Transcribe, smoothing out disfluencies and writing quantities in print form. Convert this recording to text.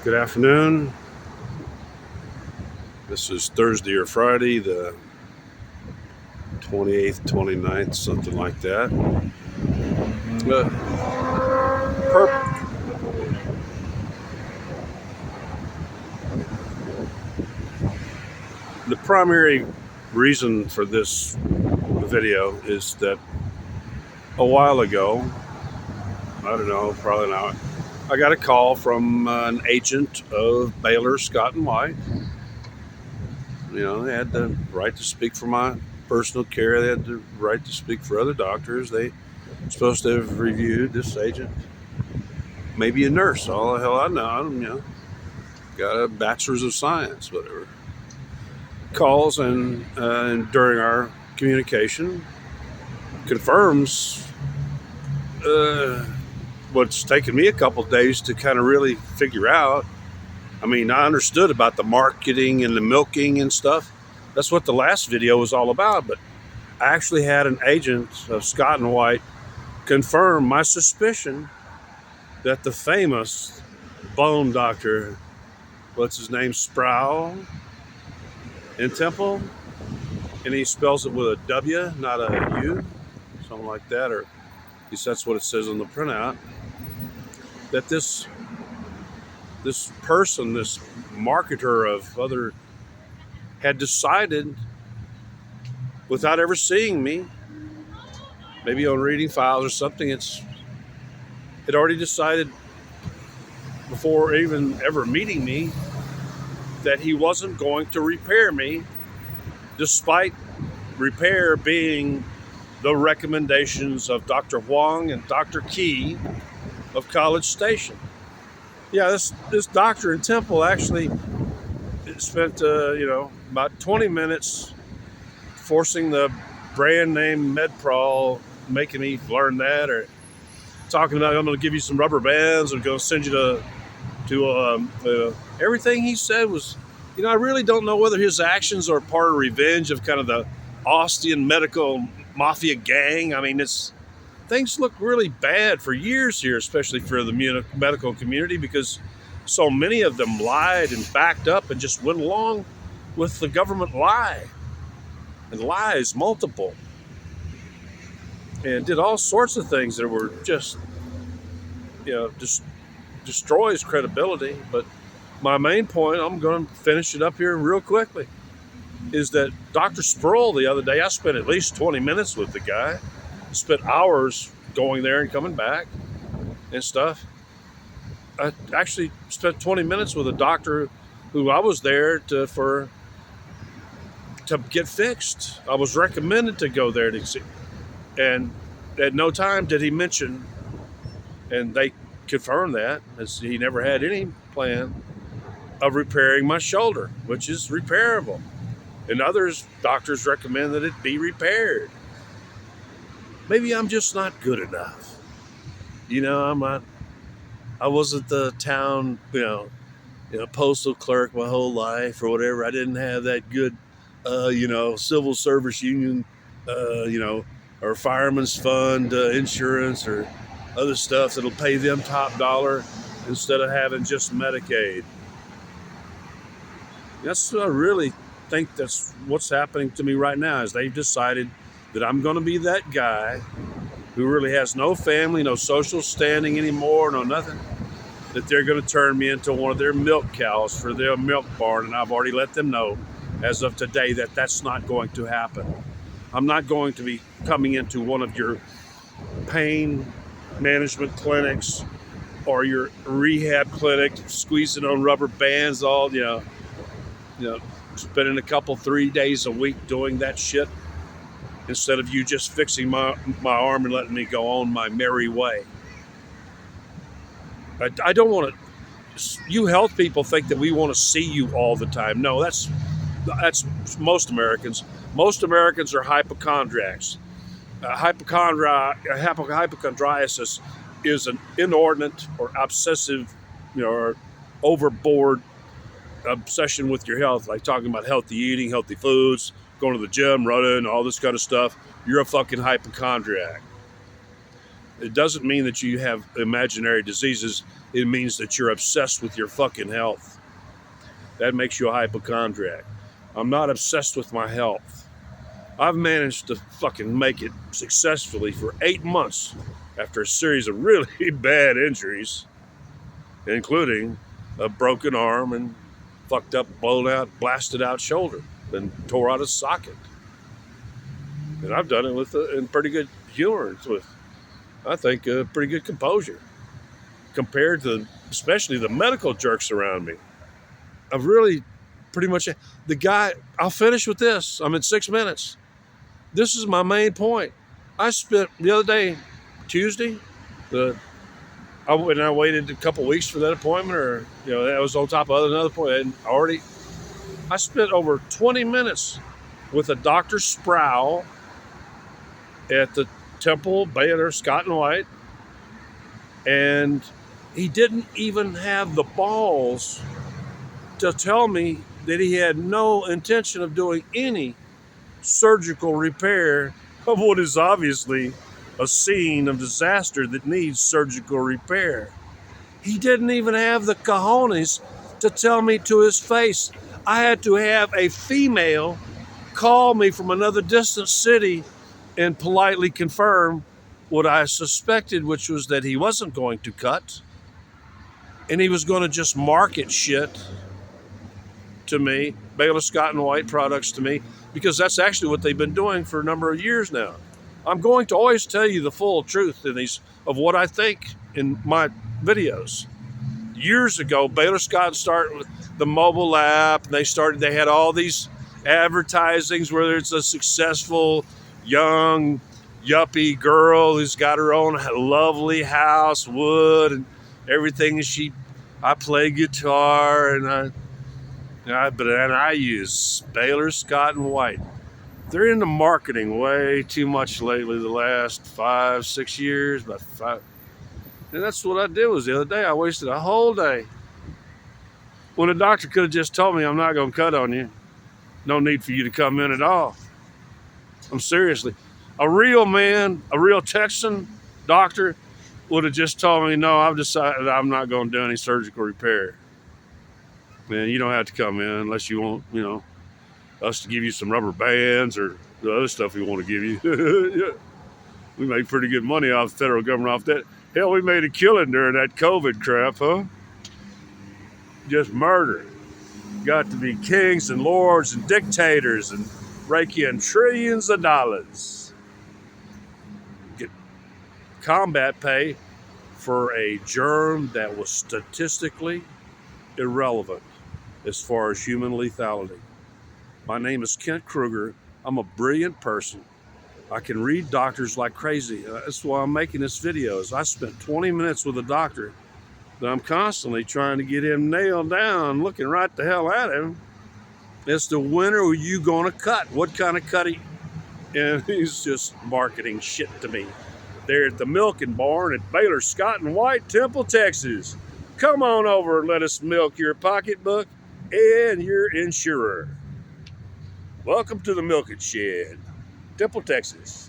Good afternoon. This is Thursday or Friday, the 28th, 29th, something like that. Uh, per- the primary reason for this video is that a while ago, I don't know, probably not, I got a call from an agent of Baylor, Scott and White. You know, they had the right to speak for my personal care. They had the right to speak for other doctors. They were supposed to have reviewed this agent. Maybe a nurse. All the hell I know. Got a bachelor's of science, whatever. Calls and during our communication confirms what's taken me a couple of days to kind of really figure out. I mean, I understood about the marketing and the milking and stuff. That's what the last video was all about. But I actually had an agent of Scott and White confirm my suspicion that the famous bone doctor, what's his name, Sproul in Temple, and he spells it with a W, not a U, something like that, or at least that's what it says on the printout, that this person, this marketer of other, had decided without ever seeing me, maybe on reading files or something, had already decided before even ever meeting me that he wasn't going to repair me, despite repair being the recommendations of Dr. Huang and Dr. Key of College Station. Yeah, this doctor in Temple actually spent about 20 minutes forcing the brand name MedProl, making me learn that, or talking about I'm going to give you some rubber bands and going to send you to everything he said was, I really don't know whether his actions are part of revenge of kind of the Austin medical mafia gang. I mean, things look really bad for years here, especially for the medical community, because so many of them lied and backed up and just went along with the government lie, and lies multiple, and did all sorts of things that were just, just destroys credibility. But my main point, I'm going to finish it up here real quickly, is that Dr. Sproul the other day, I spent at least 20 minutes with the guy, spent hours going there and coming back and stuff. I actually spent 20 minutes with a doctor who I was there to get fixed. I was recommended to go there to see, and at no time did he mention, and they confirmed that, as he never had any plan of repairing my shoulder, which is repairable. And doctors recommend that it be repaired. Maybe I'm just not good enough. I wasn't the town, postal clerk my whole life or whatever. I didn't have that good, civil service union, or fireman's fund insurance or other stuff that'll pay them top dollar instead of having just Medicaid. That's what I really think that's what's happening to me right now, is they've decided that I'm going to be that guy who really has no family, no social standing anymore, no nothing, that they're going to turn me into one of their milk cows for their milk barn. And I've already let them know as of today that that's not going to happen. I'm not going to be coming into one of your pain management clinics or your rehab clinic, squeezing on rubber bands, all, spending 3 days a week doing that shit, instead of you just fixing my arm and letting me go on my merry way. I don't want to. You health people think that we want to see you all the time. No, that's most Americans. Most Americans are hypochondriacs. Hypochondriasis is an inordinate or obsessive, or overboard obsession with your health, like talking about healthy eating, healthy foods, going to the gym, running, all this kind of stuff. You're a fucking hypochondriac. It doesn't mean that you have imaginary diseases. It means that you're obsessed with your fucking health. That makes you a hypochondriac. I'm not obsessed with my health. I've managed to fucking make it successfully for 8 months after a series of really bad injuries, including a broken arm and fucked up, blown out, blasted out shoulder and tore out a socket. And I've done it with in pretty good humor, with, I think, pretty good composure compared to especially the medical jerks around me. I've really pretty much, the guy, I'll finish with this. I'm at 6 minutes. This is my main point. I spent the other day, Tuesday, I waited a couple weeks for that appointment, or that was on top of another appointment. I spent over 20 minutes with a Dr. Sproul at the Temple Baylor Scott and White, and he didn't even have the balls to tell me that he had no intention of doing any surgical repair of what is obviously a scene of disaster that needs surgical repair. He didn't even have the cojones to tell me to his face. I had to have a female call me from another distant city and politely confirm what I suspected, which was that he wasn't going to cut, and he was going to just market shit to me, Baylor Scott and White products to me, because that's actually what they've been doing for a number of years now. I'm going to always tell you the full truth of what I think in my videos. Years ago, Baylor Scott started with the mobile app, and they had all these advertisings where it's a successful young yuppie girl who's got her own lovely house, wood, and everything. I play guitar, and I use Baylor Scott and White. They're into marketing way too much lately, the last 5-6 years, about 5. And that's what I did. Was the other day I wasted a whole day when a doctor could have just told me, I'm not going to cut on you. No need for you to come in at all. I'm seriously. A real man, a real Texan doctor would have just told me, no, I've decided I'm not going to do any surgical repair. Man, you don't have to come in unless you want, us to give you some rubber bands or the other stuff we want to give you. Yeah. We make pretty good money off the federal government off that. Hell, we made a killing during that COVID crap, huh? Just murder. Got to be kings and lords and dictators and rake in trillions of dollars. Get combat pay for a germ that was statistically irrelevant as far as human lethality. My name is Kent Kruger. I'm a brilliant person. I can read doctors like crazy. That's why I'm making this video. I spent 20 minutes with a doctor that I'm constantly trying to get him nailed down, looking right the hell at him as to when are you going to cut? What kind of cutting? And he's just marketing shit to me. They're at the Milk and Barn at Baylor Scott and White, Temple, Texas. Come on over and let us milk your pocketbook and your insurer. Welcome to the Milking Shed, Temple, Texas.